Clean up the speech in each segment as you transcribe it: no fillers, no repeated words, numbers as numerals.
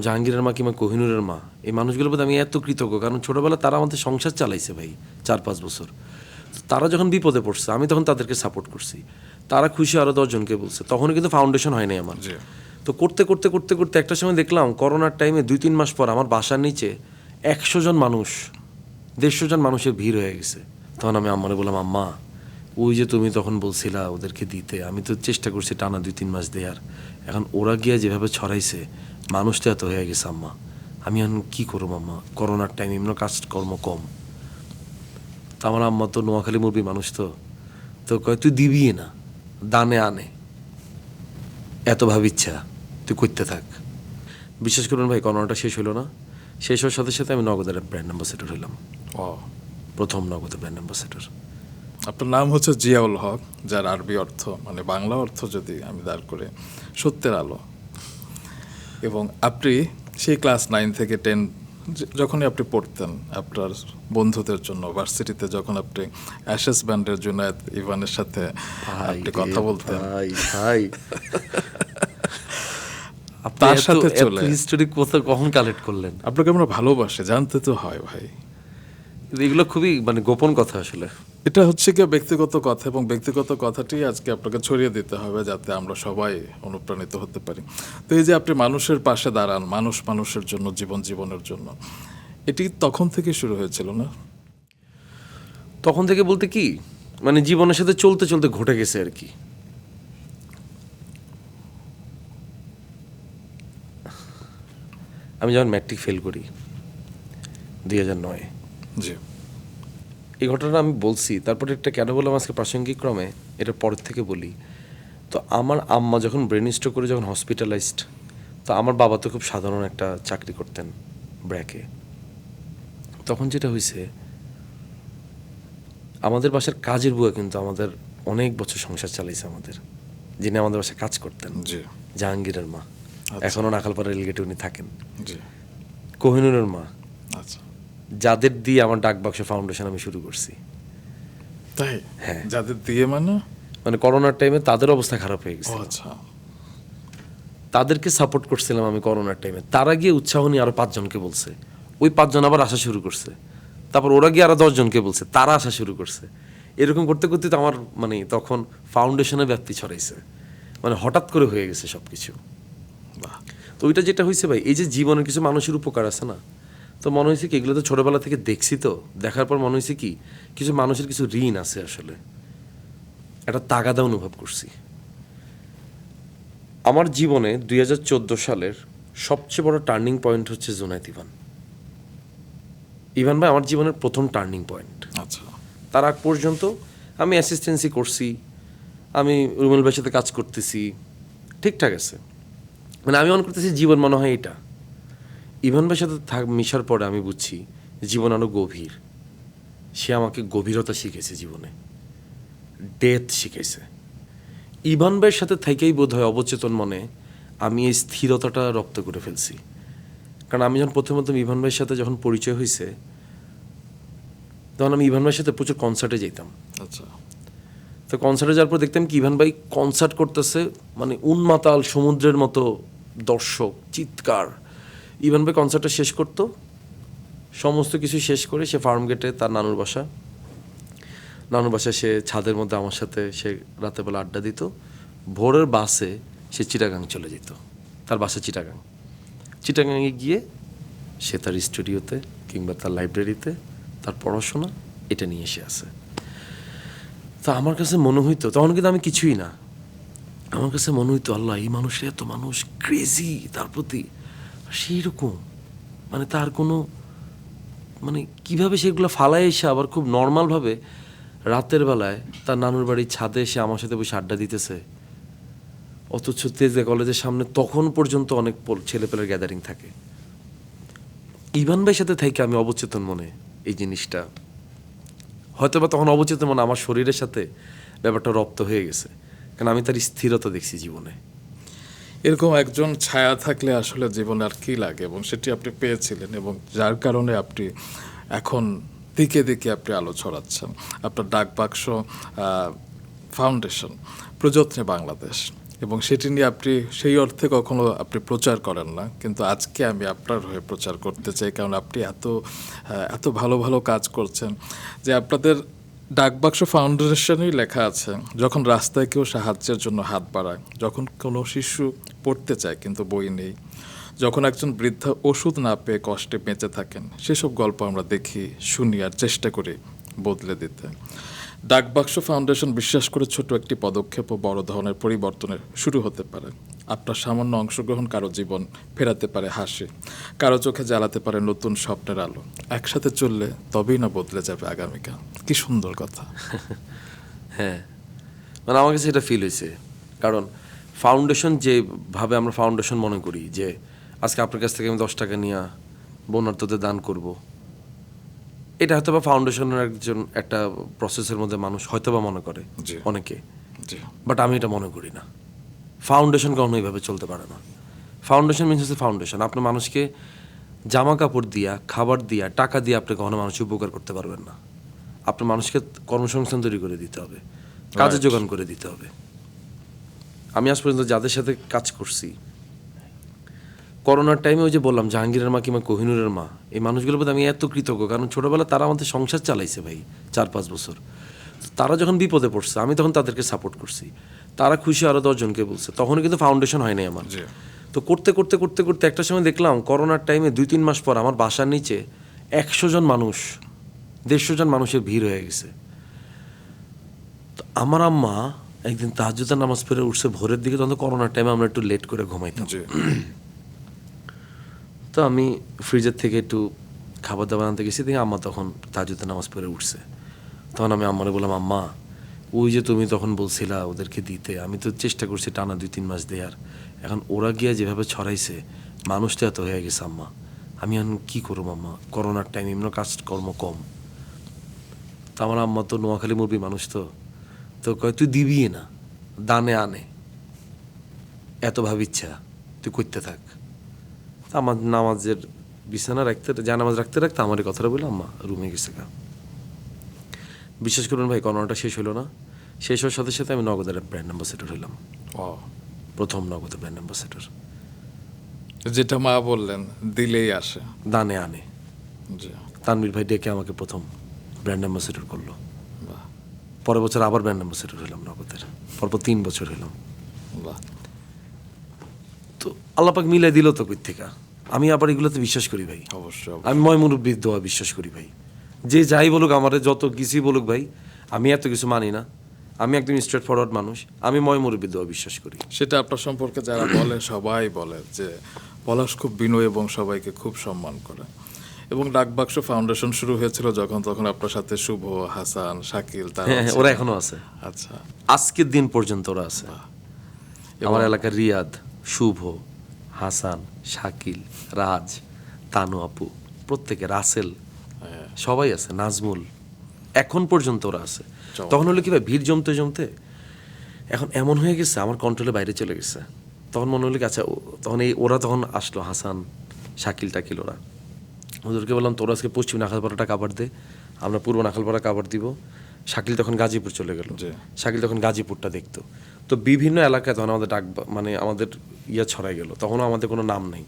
জাহাঙ্গীরের মা কিংবা কোহিনুরের মা, এই মানুষগুলোর প্রতি আমি এত কৃতজ্ঞ, কারণ ছোটোবেলা তারা আমাদের সংসার চালাইছে ভাই 4-5 বছর। তারা যখন বিপদে পড়ছে আমি তখন তাদেরকে সাপোর্ট করছি, তারা খুশি আরও 10 জনকে বলছে। তখনও কিন্তু ফাউন্ডেশন হয় নাই আমার। তো করতে করতে করতে করতে একটা সময় দেখলাম করোনার টাইমে 2-3 মাস পর আমার বাসার নিচে 100 জন মানুষ, 150 জন মানুষের ভিড় হয়ে গেছে। তখন আমি আম্মারে বললাম, আম্মা ওই যে তুমি তখন বলছিলা ওদেরকে দিতে, আমি তো চেষ্টা করছি টানা 2-3 মাস দেওয়ার, এখন ওরা গিয়ে যেভাবে ছড়াইছে মানুষ তো এত হয়ে গেছে আম্মা, আমি এখন কী করবো আম্মা, করোনার টাইম এমন কাজকর্ম কম। তা আমার আম্মা তো নোয়াখালী মুরবি মানুষ, তো তো কয় তুই দিবি না, দানে আনে, এত ভাবিচ্ছা তুই করতে থাক। বিশ্বাস করুন ভাই, করোনাটা শেষ হলো না, শেষ হওয়ার সাথে সাথে আমি নগদের ব্র্যান্ড অ্যাম্বাসেডর হলাম। প্রথম নগদের ব্র্যান্ড অ্যাম্বাসেডর। আপনার নাম হচ্ছে জিয়াউল হক, যার আরবি অর্থ মানে বাংলা অর্থ যদি আমি দাঁড় করে সত্যের আলো। এবং আপনি সেই ক্লাস 9 থেকে 10 যখনই আপনি পড়তেন আপনার বন্ধুদের জন্য ভার্সিটিতে, যখন আপনি অ্যাশেস ব্যান্ডের জুনায়েদ ইভানের সাথে আপনি কথা বলতেন, তার সাথে চলে হিস্টোরি কোথাও কখন কালেক্ট করলেন? আপনাকে আমরা ভালোবাসি, জানতে তো হয় ভাই। এগুলো খুবই মানে গোপন কথা আসলে। এটা হচ্ছে কি ব্যক্তিগত কথা, এবং ব্যক্তিগত কথাটি আজকে আপনাকে ছড়িয়ে দিতে হবে যাতে আমরা সবাই অনুপ্রাণিত হতে পারি। তো এই যে আপনি মানুষের পাশে দাঁড়ান, মানুষ মানুষের জন্য, জীবনের জন্য, এটি তখন থেকে শুরু হয়েছিল না? তখন থেকে বলতে কি, মানে জীবনের সাথে চলতে চলতে ঘটে গেছে আর কি। আমি যখন ম্যাট্রিক ফেল করি 2009-এ, জি, এই ঘটনাটা আমি বলছি, তারপরে একটা কেন বললাম আজকে প্রাসঙ্গিক ক্রমে, এটা পরের থেকে বলি। তো আমার আম্মা যখন ব্রেন স্ট্রোক করে যখন হসপিটালাইজড, তো আমার বাবা তো খুব সাধারণ একটা চাকরি করতেন ব্র্যাকে। তখন যেটা হয়েছে, আমাদের বাসার কাজের বুয়া কিন্তু আমাদের অনেক বছর সংসার চালাইছে আমাদের, যিনি আমাদের বাসায় কাজ করতেন, জি, জাহাঙ্গীরের মা, এখনও নাখালপাড়া রেলগেটে উনি থাকেন। জি, কোহিনুরের মা, আচ্ছা, যাদের দিয়ে আমার ডাকবাক্স ফাউন্ডেশন আমি শুরু করছি। তাই? হ্যাঁ, যাদের দিয়ে মানে করোনার টাইমে তাদের অবস্থা খারাপ হয়ে গেছে, আচ্ছা, তাদেরকে সাপোর্ট করছিলাম আমি করোনার টাইমে। তারা গিয়ে উৎসাহ নিয়ে আরো 5 জনকে বলছে, ওই 5 জন আবার আসা শুরু করছে, তারপর ওরা গিয়ে আরো 10 জনকে বলছে, তারা আসা শুরু করছে। এরকম করতে করতে তো আমার মানে তখন ফাউন্ডেশনের ব্যাপ্তি ছড়াইছে, মানে হঠাৎ করে হয়ে গেছে সব কিছু। তো ওইটা যেটা হয়েছে ভাই, এই যে জীবনের কিছু মানুষের উপকার আছে না, তো মনে হয়েছে কি এগুলো তো ছোটোবেলা থেকে দেখছি, তো দেখার পর মনে হয়েছে কি কিছু মানুষের কিছু ঋণ আছে আসলে, একটা তাগাদা অনুভব করছি। আমার জীবনে 2014 সালের সবচেয়ে বড় টার্নিং পয়েন্ট হচ্ছে জুনায়েদ ইভান। ইভান ভাই আমার জীবনের প্রথম টার্নিং পয়েন্ট। আচ্ছা, তার আগ পর্যন্ত আমি অ্যাসিস্ট্যান্সি করছি, আমি রুমেল ভাইয়ের সাথে কাজ করতেছি, ঠিকঠাক আছে, মানে আমি মনে করতেছি জীবন মনে হয় এটা। ইভান ভাইয়ের সাথে মিশার পরে আমি বুঝছি জীবন আরও গভীর। সে আমাকে গভীরতা শিখেছে জীবনে, ডেথ শিখেছে। ইভান ভাইয়ের সাথে থেকেই বোধ হয় অবচেতন মনে আমি এই স্থিরতাটা রপ্ত করে ফেলছি। কারণ আমি যখন প্রথমত ইভান ভাইয়ের সাথে যখন পরিচয় হয়েছে, তখন আমি ইভান ভাইয়ের সাথে প্রচুর কনসার্টে যেতাম। আচ্ছা, তো কনসার্টে যাওয়ার পর দেখতাম কি ইভান ভাই কনসার্ট করতেছে, মানে উন্মাতাল সমুদ্রের মতো দর্শক, চিৎকার। ইভান ভাই কনসার্টটা শেষ করতো, সমস্ত কিছু শেষ করে সে ফার্ম গেটে তার নানুর বাসায় সে ছাদের মধ্যে আমার সাথে সে রাতের বেলা আড্ডা দিত। ভোরের বাসে সে চিটাগাং চলে যেত, তার বাসা চিটাগাংয়ে গিয়ে সে তার স্টুডিওতে কিংবা তার লাইব্রেরিতে তার পড়াশোনা এটা নিয়ে এসে আসে। তা আমার কাছে মনে হইতো, তখন কিন্তু আমি কিছুই না, আমার কাছে মনে হইতো আল্লাহ এই মানুষের এত মানুষ ক্রেজি তার প্রতি, সেই রকম মানে তার কোনো মানে কীভাবে সেগুলো ফালায় এসে আবার খুব নর্মালভাবে রাতের বেলায় তার নানুর বাড়ির ছাদে এসে আমার সাথে বসে আড্ডা দিতেছে। অথচ তেজগাঁ কলেজের সামনে তখন পর্যন্ত অনেক ছেলেপেলের গ্যাদারিং থাকে। ইভান ভাইয়ের সাথে থেকে আমি অবচেতন মনে এই জিনিসটা, হয়তো বা তখন অবচেতন মনে আমার শরীরের সাথে ব্যাপারটা রপ্ত হয়ে গেছে, কারণ আমি তার স্থিরতা দেখছি জীবনে। এরকম একজন ছায়া থাকলে আসলে জীবনে আর কি লাগে, এবং সেটি আপনি পেয়েছিলেন, এবং যার কারণে আপনি এখন দিকে দিকে আপনি আলো ছড়াচ্ছেন। আপনার ডাকবাক্স ফাউন্ডেশন, প্রযত্নে বাংলাদেশ, এবং সেটি নিয়ে আপনি সেই অর্থে কখনো আপনি প্রচার করেন না, কিন্তু আজকে আমি আপনার হয়ে প্রচার করতে চাই, কারণ আপনি এত ভালো ভালো কাজ করছেন যে আপনাদের ডাকবাক্স ফাউন্ডেশনেই লেখা আছে, যখন রাস্তায় কেউ সাহায্যের জন্য হাত বাড়ায়, যখন কোনো শিশু পড়তে চায় কিন্তু বই নেই, যখন একজন বৃদ্ধা ওষুধ না পেয়ে কষ্টে বেঁচে থাকেন, সেসব গল্প আমরা দেখি, শুনি আর চেষ্টা করি বদলে দিতে। ডাকবাক্স ফাউন্ডেশন বিশ্বাস করে ছোট একটি পদক্ষেপ ও বড় ধরনের পরিবর্তনের শুরু হতে পারে। আপনার সামান্য অংশগ্রহণ কারো জীবন ফেরাতে পারে হাসি, কারো চোখে জ্বালাতে পারে নতুন স্বপ্নের আলো। একসাথে চললে তবেই না বদলে যাবে আগামীকাল। কি সুন্দর কথা। হ্যাঁ, মানে আমার কাছে এটা ফিল হয়েছে, কারণ ফাউন্ডেশন যেভাবে আমরা ফাউন্ডেশন মনে করি যে আজকে আপনার কাছ থেকে আমি 10 টাকা নিয়ে বন্যার্থদের দান করব, এটা হয়তো বা ফাউন্ডেশনের একটা প্রসেসের মধ্যে মানুষ হয়তো বা মনে করে জি। অনেকে, জি, বাট আমি এটা মনে করি না। ফাউন্ডেশন কখনো এইভাবে চলতে পারে না। ফাউন্ডেশন মিনস হচ্ছে ফাউন্ডেশন। আপনি মানুষকে জামা কাপড় দিয়া, খাবার দিয়া, টাকা দিয়ে আপনি কখনো মানুষের উপকার করতে পারবেন না। আপনার মানুষকে কর্মসংস্থান তৈরি করে দিতে হবে, কাজে যোগান করে দিতে হবে। আমি আজ পর্যন্ত যাদের সাথে কাজ করছি, করোনার টাইমে ওই যে বললাম জাহাঙ্গীরের মা কিংবা কোহিনুরের মা, এই মানুষগুলোর প্রতি আমি এত কৃতজ্ঞ, কারণ ছোটোবেলা তারা আমাদের সংসার চালাইছে ভাই 4-5 বছর। তারা যখন বিপদে পড়ছে আমি তখন তাদেরকে সাপোর্ট করছি, তারা খুশি আরও 10 জনকে বলছে, তখনও কিন্তু ফাউন্ডেশন হয় নাই আমার। জি। তো করতে করতে করতে করতে একটা সময় দেখলাম করোনার টাইমে 2-3 মাস পর আমার বাসার নিচে 100 জন মানুষ, 150 জন মানুষের ভিড় হয়ে গেছে। তো আমার আম্মা একদিন তাহাজ্জুদের নামাজ পড়ে উঠছে ভোরের দিকে, তখন তো করোনার টাইমে আমরা একটু লেট করে ঘুমাইতাম। জি। তো আমি ফ্রিজের থেকে একটু খাবার দাবার আনতে গেছি, দেখি আম্মা তখন তাহাজ্জুদের নামাজ পড়ে উঠছে। তখন আমি আম্মারে বললাম, আম্মা ওই যে তুমি তখন বলছিলা ওদেরকে দিতে, আমি তো চেষ্টা করছি টানা 2-3 মাস দেওয়ার, এখন ওরা গিয়া যেভাবে ছড়াইছে মানুষ তো এত হয়ে গেছে আম্মা, আমি এখন কী করবো আম্মা, করোনার টাইম এমনি কাজকর্ম কম। তো আমার আম্মা তো নোয়াখালী মুরবি মানুষ, তো কয় তুই দিবি না, দানে আনে, এত ভাবিচ্ছা তুই করতে থাক। আমার নামাজের বিছানা জানামাজ রাখতে রাখতে আমার এই কথাটা বলে আম্মা রুমে গেছে গা। বিশ্বাস করুন ভাই, করোনাটা শেষ হলো না, শেষ হওয়ার সাথে সাথে আমি নগদের ব্র্যান্ড অ্যাম্বাসেডর হলাম, প্রথম নগদের ব্র্যান্ড অ্যাম্বাসেডর। যেটা মা বললেন, দিলেই আসে, দানে আনে। জি। তানভীর ভাই ডেকে আমাকে প্রথম ব্র্যান্ড অ্যাম্বাসেডর করলো। বাহ, পরের বছর আবার ব্র্যান্ড অ্যাম্বাসেডর হলাম নগদের, পরপর 3 বছর হলাম। বাহ। তো আল্লাপাক মিলাই দিল তো কই থেকে। আমি আবার এগুলোতে বিশ্বাস করি ভাই, অবশ্যই। আমি ময় মুরব্বির দোয়া বিশ্বাস করি ভাই। যে যাই বলুক, আমারে যত কিছুই বলুক ভাই, আমি এত কিছু মানি না, আমি একদম স্ট্রেট ফরওয়ার্ড মানুষ, আমি ময় মুরব্বির দোয়া বিশ্বাস করি। সেটা আপনার সম্পর্কে যারা বলে সবাই বলে যে পলাশ খুব বিনয় এবং সবাইকে খুব সম্মান করে। এবং ডাকবাক্স ফাউন্ডেশন শুরু হয়েছিল তখন আপনার সাথে শুভ, হাসান, শাকিল, তারা হ্যাঁ, ওরা এখনো আছে, আচ্ছা, আজকের দিন পর্যন্ত ওরা আছে। আমার এলাকার রিয়াদ, শুভ, হাসান, শাকিল, রাজ, তানু আপু, প্রত্যেকে, রাসেল, সবাই আছে, নাজমুল, এখন পর্যন্ত ওরা আছে। তখন হলো কি ভাই, ভিড় জমতে জমতে এখন এমন হয়ে গেছে আমার কন্ট্রোলের বাইরে চলে গেছে। তখন মনে হলো কি আচ্ছা, তখন ওরা তখন আসলো, হাসান, শাকিল টাকিল, ওরা ওদেরকে বললাম তোরা আজকে পশ্চিম নাখালপাড়াটা কাবার দে, আমরা পূর্ব নাখালপাড়া কাবার দিব। শাকিল তখন গাজীপুর চলে গেল, শাকিল তখন গাজীপুরটা দেখতো। তো বিভিন্ন এলাকায় তখন আমাদের মানে আমাদের ছড়াই গেল, তখনও আমাদের কোনো নাম নেই।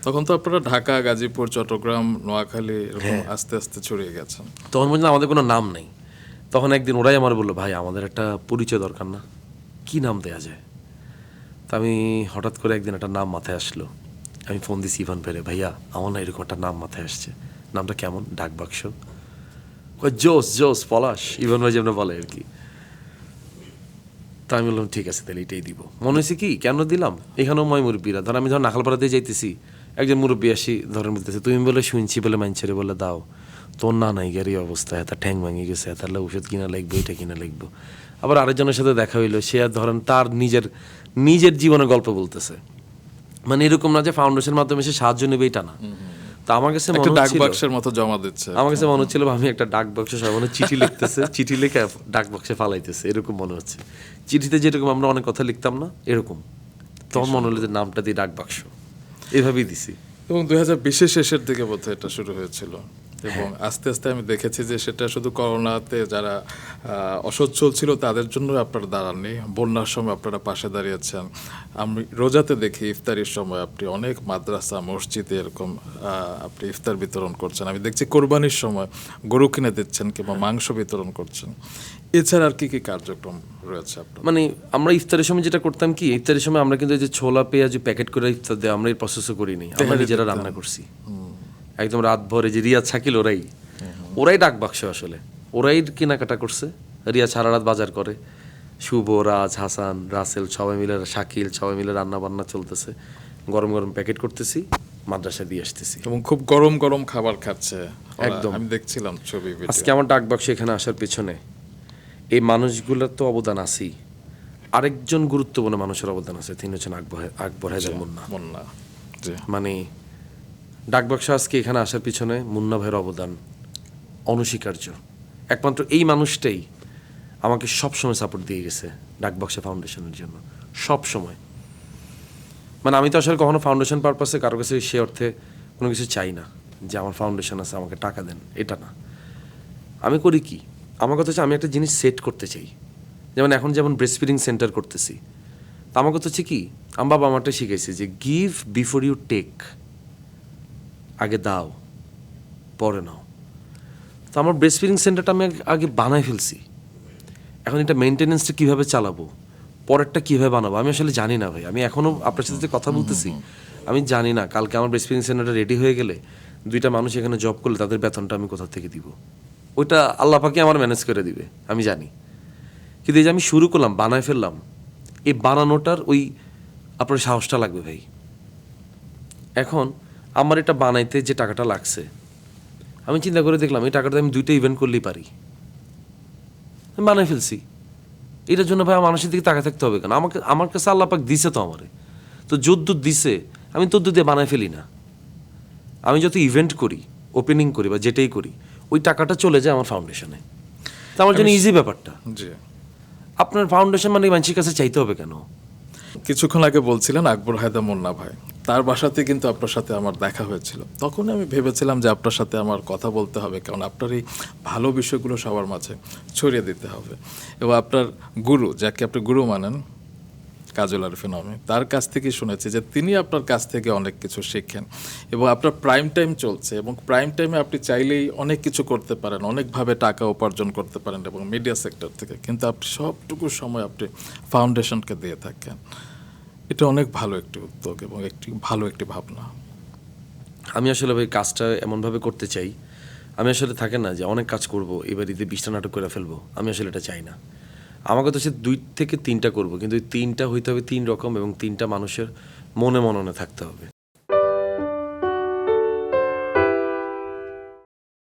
তখন তো আপনারা ঢাকা, গাজীপুর, চট্টগ্রাম, নোয়াখালী এরকম আস্তে আস্তে ছড়িয়ে গেছেন। তখন পর্যন্ত আমাদের কোনো নাম নেই। তখন একদিন ওরাই আমার বললো, ভাই আমাদের একটা পরিচয় দরকার না, কি নাম দেওয়া যায়? তা আমি হঠাৎ করে একদিন একটা নাম মাথায় আসলো, আমি ফোন দিছি ইভান ফেরে, ভাইয়া আমার না এরকম একটা নাম মাথায় আসছে, নামটা কেমন? ডাকবাক্স। জোস জোস পলাশ, ইভান ভাই যেমন বলে আর কি। তা আমি বললাম ঠিক আছে তাহলে এটাই দিব। মনে হয়েছে কি কেন দিলাম, এখানেও ময় মুরব্বীরা, ধর আমি ধর নাখালপাড়াতে যাইতেছি, একজন মুরব্বী আসি ধরেন বলতেছে তুমি বলে শুনছি বলে মাইনছেরে বলে দাও, তোর না নাই গাড়ি অবস্থা, এত ঠ্যাং ভাঙি গেছে, তাহলে ওষুধ কিনা লাগবে, এটা কিনা লাগবে। আবার আরেকজনের সাথে দেখা হইলো, সে আর ধরেন তার নিজের জীবনের গল্প বলতেছে, মানে এরকম না যে ফাউন্ডেশনের মাধ্যমে সে সাহায্য নেবে, এটা না। তা আমার কাছে ডাকবাক্সের মতো জমা দিচ্ছে, আমার কাছে মনে হচ্ছিল আমি একটা ডাক বাক্সে সবাই চিঠি লিখতেছে, চিঠি লিখে ডাক বাক্সে ফালাইতেছে, এরকম মনে হচ্ছে। চিঠিতে যেরকম আমরা অনেক কথা লিখতাম না, এরকম তখন মনে হলো যে নামটা দিয়ে ডাক বাক্স, এভাবেই দিছি। এবং 2020 শেষের দিকে বোধহয় এটা শুরু হয়েছিল। এবং আস্তে আস্তে আমি দেখেছি যে সেটা শুধু করোনাতে যারা অসচ্ছল ছিল তাদের জন্য আপনারা দাঁড়াননি, বন্যার সময় আপনারা পাশে দাঁড়িয়েছেন। আমি রোজাতে দেখি ইফতারির সময় আপনি অনেক মাদ্রাসা মসজিদে এরকম আপনি ইফতার বিতরণ করছেন। আমি দেখছি কোরবানির সময় গরু কিনে দিচ্ছেন কিংবা মাংস বিতরণ করছেন। এছাড়া আর কি কি কার্যক্রম রয়েছে আপনার? মানে আমরা ইফতারের সময় যেটা করতাম কি, ইফতারের সময় আমরা কিন্তু এই যে ছোলা পেঁয়াজ প্যাকেট করে ইফতার দেয়, আমরা এই প্রসেসও করিনি, আমরা নিজেরা রান্না করছি একদম রাত ভরে। যে রিয়া শাকিল ওরাই ডাক বাক্স, আসলে ওরাই কেনাকাটা করছে। রিয়া সারা রাত বাজার করে, শুভ, রাজ, হাসান, রাসেল সবাই মিলে, শাকিল সবাই মিলে রান্না বান্না চলতেছে, গরম গরম প্যাকেট করতেছি, মাদ্রাসায় দিয়ে আসতেছি এবং খুব গরম গরম খাবার খাচ্ছে ওরা। একদম। আমি দেখছিলাম ছবি ভিডিও। আজকে আমার ডাক বাক্স এখানে আসার পেছনে এই মানুষগুলোর তো অবদান আছেই, আরেকজন গুরুত্বপূর্ণ মানুষের অবদান আছে, তিনি হচ্ছেন আকবর হায়দার মুন্না। মুন্না, জি। মানে ডাকবাক্স আজকে এখানে আসার পিছনে মুন্না ভাইয়ের অবদান অনস্বীকার্য। একমাত্র এই মানুষটাই আমাকে সবসময় সাপোর্ট দিয়ে গেছে ডাকবাক্স ফাউন্ডেশনের জন্য, সব সময়। মানে আমি তো আসলে কখনো ফাউন্ডেশন পারপাসে কারো কাছে সে অর্থে কোনো কিছু চাই না যে আমার ফাউন্ডেশন আছে আমাকে টাকা দেন, এটা না। আমি করি কি, আমার কথা হচ্ছে আমি একটা জিনিস সেট করতে চাই। যেমন এখন যেমন ব্রেস্ট ফিডিং সেন্টার করতেছি, তা আমার কথা হচ্ছে কি, আমার বাবা আমারটা শিখাইছে যে গিভ বিফোর ইউ টেক, আগে দাও পরে নাও। তো আমার ব্রেস্ট ফিডিং সেন্টারটা আমি আগে বানাই ফেলছি, এখন এটা মেনটেনেন্সটা কীভাবে চালাবো, পরেরটা কীভাবে বানাবো আমি আসলে জানি না ভাই। আমি এখনও আপনার সাথে যে কথা বলতেছি আমি জানি না কালকে আমার ব্রেস্ট ফিডিং সেন্টারটা রেডি হয়ে গেলে 2টা মানুষ এখানে জব করলে তাদের বেতনটা আমি কোথা থেকে দিব, ওইটা আল্লাহ পাকে আমার ম্যানেজ করে দিবে আমি জানি। কিন্তু এই যে আমি শুরু করলাম, বানায় ফেললাম, এই বানানোটার ওই আপনার সাহসটা লাগবে ভাই। এখন আমার এটা বানাইতে যে টাকাটা লাগছে, আমি চিন্তা করে দেখলাম এই টাকাটা আমি 2টা ইভেন্ট করলেই পারি, আমি বানাই ফেলছি। এটার জন্য ভাই মানুষের দিকে তাকায় থাকতে হবে কেন? আমার কাছে আল্লাহ পাক দিছে তো আমারে, তো যদ্দূর দিছে আমি তদ্দূর দিয়ে বানাই ফেলি না। আমি যত ইভেন্ট করি, ওপেনিং করি বা যেটাই করি, ওই টাকাটা চলে যায় আমার ফাউন্ডেশনে। তো আমার জন্য ইজি ব্যাপারটা। জি। আপনার ফাউন্ডেশন মানে মানুষের কাছে চাইতে হবে কেন? কিছুক্ষণ আগে বলছিলেন আকবর হায়দার মুন্না ভাই, তার বাসাতে কিন্তু আপনার সাথে আমার দেখা হয়েছিল। তখন আমি ভেবেছিলাম যে আপনার সাথে আমার কথা বলতে হবে, কারণ আপনার এই ভালো বিষয়গুলো সবার মাঝে ছড়িয়ে দিতে হবে। এবং আপনার গুরু, যাকে আপনি গুরু মানেন, কাজল আরিফিন আমি, তার কাছ থেকে শুনেছি যে তিনি আপনার কাছ থেকে অনেক কিছু শেখেন। এবং আপনার প্রাইম টাইম চলছে, এবং প্রাইম টাইমে আপনি চাইলেই অনেক কিছু করতে পারেন, অনেকভাবে টাকা উপার্জন করতে পারেন এবং মিডিয়া সেক্টর থেকে, কিন্তু আপনি সবটুকু সময় আপনি ফাউন্ডেশনকে দিয়ে থাকেন। এটা অনেক ভালো একটি উদ্যোগ এবং ভালো একটি ভাবনা। আমি আসলে ভাই কাজটা এমনভাবে করতে চাই, আমি আসলে থাকে না যে অনেক কাজ করব এবার ঈদে 20টা নাটক করে ফেলবো, আমি আসলে এটা চাই না। আমার কথা হচ্ছে 2 থেকে 3টা করবো, কিন্তু ওই 3টা হইতে হবে 3 রকম এবং 3টা মানুষের মনে মননে থাকতে হবে।